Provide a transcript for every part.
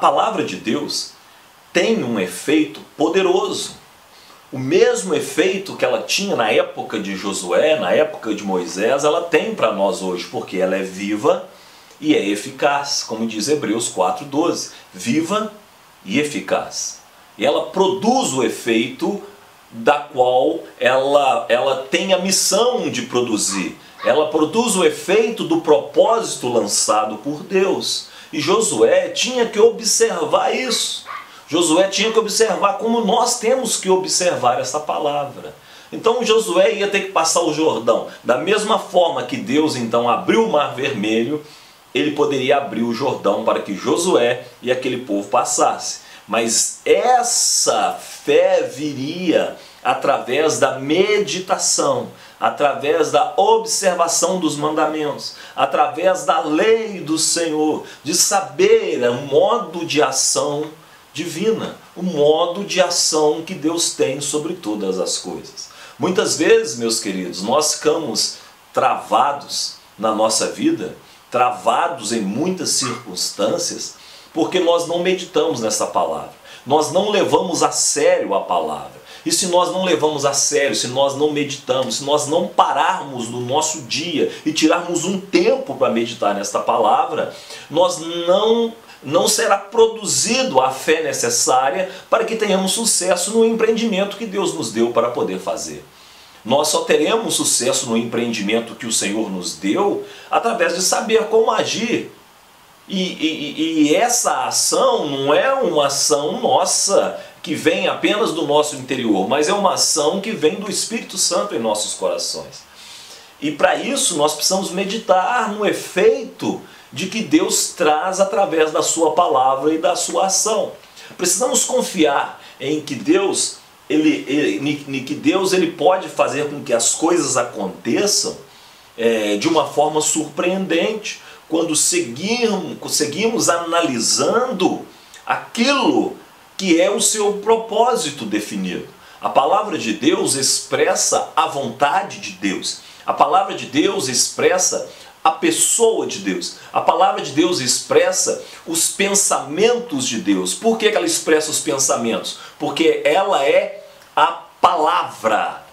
palavra de Deus tem um efeito poderoso. O mesmo efeito que ela tinha na época de Josué, na época de Moisés, ela tem para nós hoje, porque ela é viva e é eficaz, como diz Hebreus 4:12, viva e eficaz. E ela produz o efeito da qual ela tem a missão de produzir. Ela produz o efeito do propósito lançado por Deus. E Josué tinha que observar isso. Josué tinha que observar como nós temos que observar essa palavra. Então Josué ia ter que passar o Jordão. Da mesma forma que Deus então abriu o Mar Vermelho, ele poderia abrir o Jordão para que Josué e aquele povo passassem. Mas essa fé viria através da meditação, através da observação dos mandamentos, através da lei do Senhor, de saber o modo de ação divina, o modo de ação que Deus tem sobre todas as coisas. Muitas vezes, meus queridos, nós ficamos travados na nossa vida, travados em muitas circunstâncias, porque nós não meditamos nessa palavra, nós não levamos a sério a palavra. E se nós não levamos a sério, se nós não meditamos, se nós não pararmos no nosso dia e tirarmos um tempo para meditar nesta palavra, nós não será produzido a fé necessária para que tenhamos sucesso no empreendimento que Deus nos deu para poder fazer. Nós só teremos sucesso no empreendimento que o Senhor nos deu através de saber como agir. E essa ação não é uma ação nossa que vem apenas do nosso interior, mas é uma ação que vem do Espírito Santo em nossos corações. E para isso nós precisamos meditar no efeito de que Deus traz através da sua palavra e da sua ação. Precisamos confiar em que Deus ele pode fazer com que as coisas aconteçam de uma forma surpreendente, quando seguimos analisando aquilo que é o seu propósito definido. A palavra de Deus expressa a vontade de Deus. A palavra de Deus expressa a pessoa de Deus. A palavra de Deus expressa os pensamentos de Deus. Por que ela expressa os pensamentos? Porque ela é a palavra.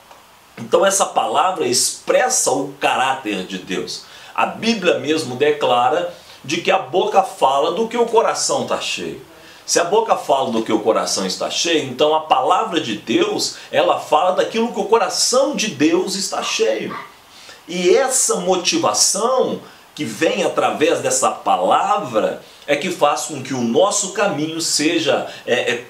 Então essa palavra expressa o caráter de Deus. A Bíblia mesmo declara de que a boca fala do que o coração está cheio. Se a boca fala do que o coração está cheio, então a palavra de Deus, ela fala daquilo que o coração de Deus está cheio. E essa motivação que vem através dessa palavra é que faz com que o nosso caminho seja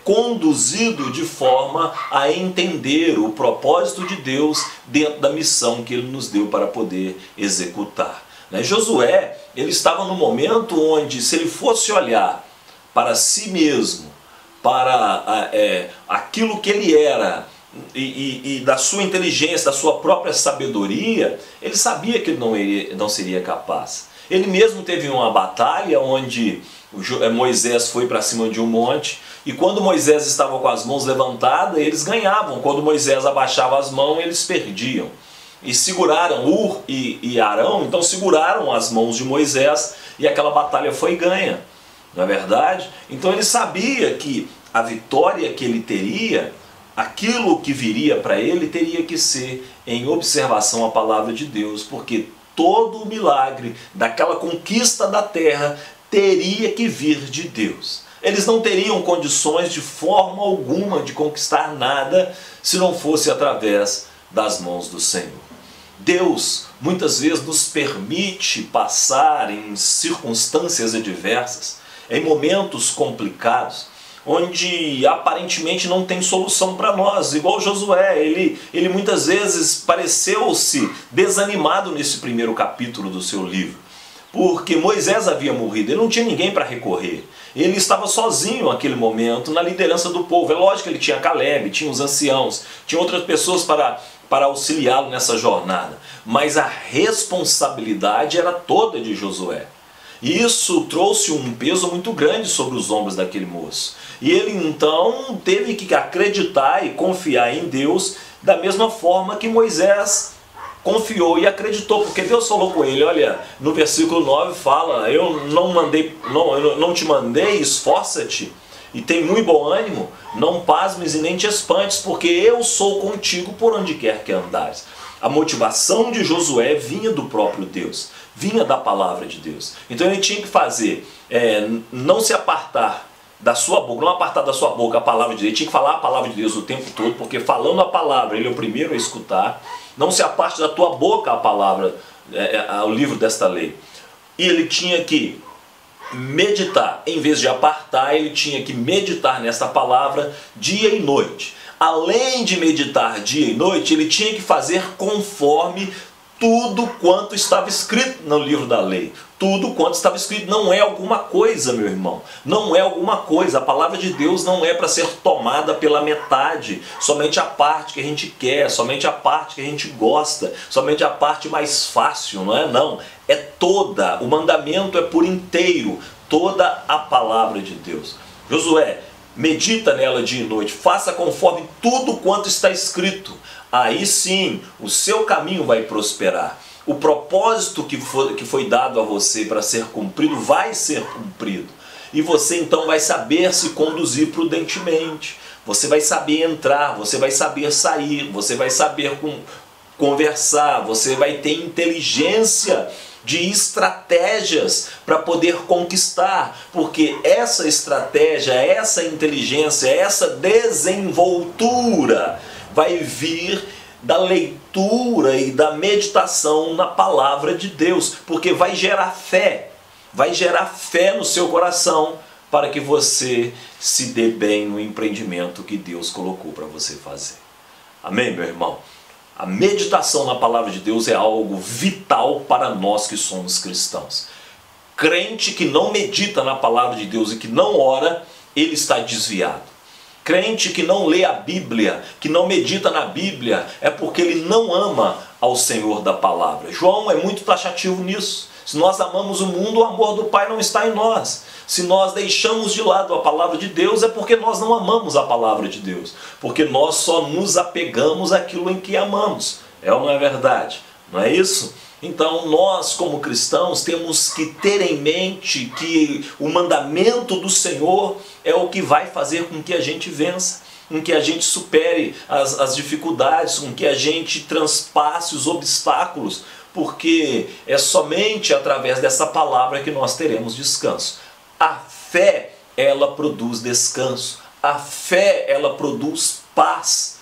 conduzido de forma a entender o propósito de Deus dentro da missão que Ele nos deu para poder executar. Josué, ele estava no momento onde, se ele fosse olhar para si mesmo, para aquilo que ele era, e da sua inteligência, da sua própria sabedoria, ele sabia que ele não seria capaz. Ele mesmo teve uma batalha onde Moisés foi para cima de um monte, e quando Moisés estava com as mãos levantadas, eles ganhavam. Quando Moisés abaixava as mãos, eles perdiam. E seguraram Ur e Arão, então seguraram as mãos de Moisés, e aquela batalha foi ganha, não é verdade? Então ele sabia que a vitória que ele teria, aquilo que viria para ele, teria que ser em observação à palavra de Deus, porque todo o milagre daquela conquista da terra teria que vir de Deus. Eles não teriam condições de forma alguma de conquistar nada se não fosse através das mãos do Senhor. Deus muitas vezes nos permite passar em circunstâncias adversas, em momentos complicados, onde aparentemente não tem solução para nós. Igual Josué, ele muitas vezes pareceu-se desanimado nesse primeiro capítulo do seu livro, porque Moisés havia morrido, ele não tinha ninguém para recorrer. Ele estava sozinho naquele momento na liderança do povo. É lógico que ele tinha Caleb, tinha os anciãos, tinha outras pessoas para auxiliá-lo nessa jornada, mas a responsabilidade era toda de Josué. E isso trouxe um peso muito grande sobre os ombros daquele moço. E ele então teve que acreditar e confiar em Deus da mesma forma que Moisés confiou e acreditou, porque Deus falou com ele, olha, no versículo 9 fala, eu não te mandei, esforça-te e tem muito bom ânimo, não pasmes e nem te espantes, porque eu sou contigo por onde quer que andares. A motivação de Josué vinha do próprio Deus, vinha da palavra de Deus. Então ele tinha que fazer, não se apartar da sua boca, não apartar da sua boca a palavra de Deus, ele tinha que falar a palavra de Deus o tempo todo, porque falando a palavra, ele é o primeiro a escutar. Não se aparte da tua boca a palavra, o livro desta lei. E ele tinha que meditar, em vez de apartar, ele tinha que meditar nessa palavra dia e noite. Além de meditar dia e noite, ele tinha que fazer conforme tudo quanto estava escrito no livro da lei. Tudo quanto estava escrito. Não é alguma coisa, meu irmão. Não é alguma coisa. A palavra de Deus não é para ser tomada pela metade. Somente a parte que a gente quer, somente a parte que a gente gosta, somente a parte mais fácil, não é? Não. É toda. O mandamento é por inteiro. Toda a palavra de Deus. Josué, medita nela dia e noite. Faça conforme tudo quanto está escrito. Aí sim, o seu caminho vai prosperar. O propósito que foi dado a você para ser cumprido vai ser cumprido. E você então vai saber se conduzir prudentemente. Você vai saber entrar, você vai saber sair, você vai saber conversar, você vai ter inteligência de estratégias para poder conquistar, porque essa estratégia, essa inteligência, essa desenvoltura vai vir da leitura e da meditação na palavra de Deus, porque vai gerar fé no seu coração para que você se dê bem no empreendimento que Deus colocou para você fazer. Amém, meu irmão? A meditação na palavra de Deus é algo vital para nós que somos cristãos. Crente que não medita na palavra de Deus e que não ora, ele está desviado. Crente que não lê a Bíblia, que não medita na Bíblia, é porque ele não ama ao Senhor da palavra. João é muito taxativo nisso. Se nós amamos o mundo, o amor do Pai não está em nós. Se nós deixamos de lado a palavra de Deus, é porque nós não amamos a palavra de Deus. Porque nós só nos apegamos àquilo em que amamos. É ou não é verdade? Não é isso? Então nós como cristãos temos que ter em mente que o mandamento do Senhor é o que vai fazer com que a gente vença, com que a gente supere as dificuldades, com que a gente transpasse os obstáculos, porque é somente através dessa palavra que nós teremos descanso. A fé, ela produz descanso, a fé, ela produz paz,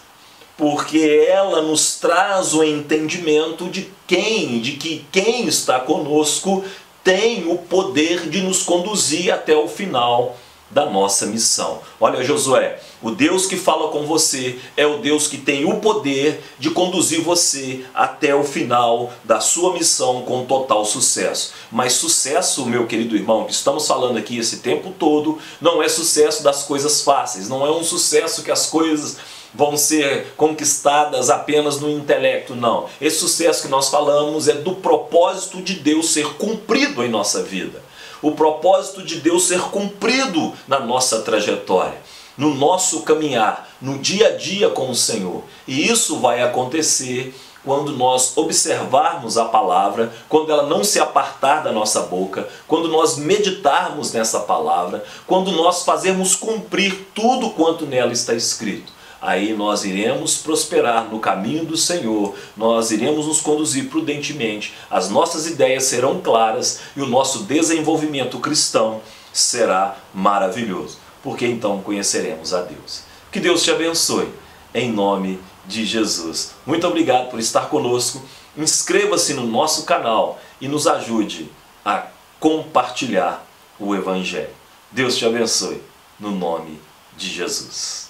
porque ela nos traz o entendimento de que quem está conosco tem o poder de nos conduzir até o final da nossa missão. Olha, Josué, o Deus que fala com você é o Deus que tem o poder de conduzir você até o final da sua missão com total sucesso. Mas sucesso, meu querido irmão, que estamos falando aqui esse tempo todo, não é sucesso das coisas fáceis, não é um sucesso que as coisas vão ser conquistadas apenas no intelecto, não. Esse sucesso que nós falamos é do propósito de Deus ser cumprido em nossa vida. O propósito de Deus ser cumprido na nossa trajetória, no nosso caminhar, no dia a dia com o Senhor. E isso vai acontecer quando nós observarmos a palavra, quando ela não se apartar da nossa boca, quando nós meditarmos nessa palavra, quando nós fazermos cumprir tudo quanto nela está escrito. Aí nós iremos prosperar no caminho do Senhor, nós iremos nos conduzir prudentemente, as nossas ideias serão claras e o nosso desenvolvimento cristão será maravilhoso, porque então conheceremos a Deus. Que Deus te abençoe, em nome de Jesus. Muito obrigado por estar conosco, inscreva-se no nosso canal e nos ajude a compartilhar o Evangelho. Deus te abençoe, no nome de Jesus.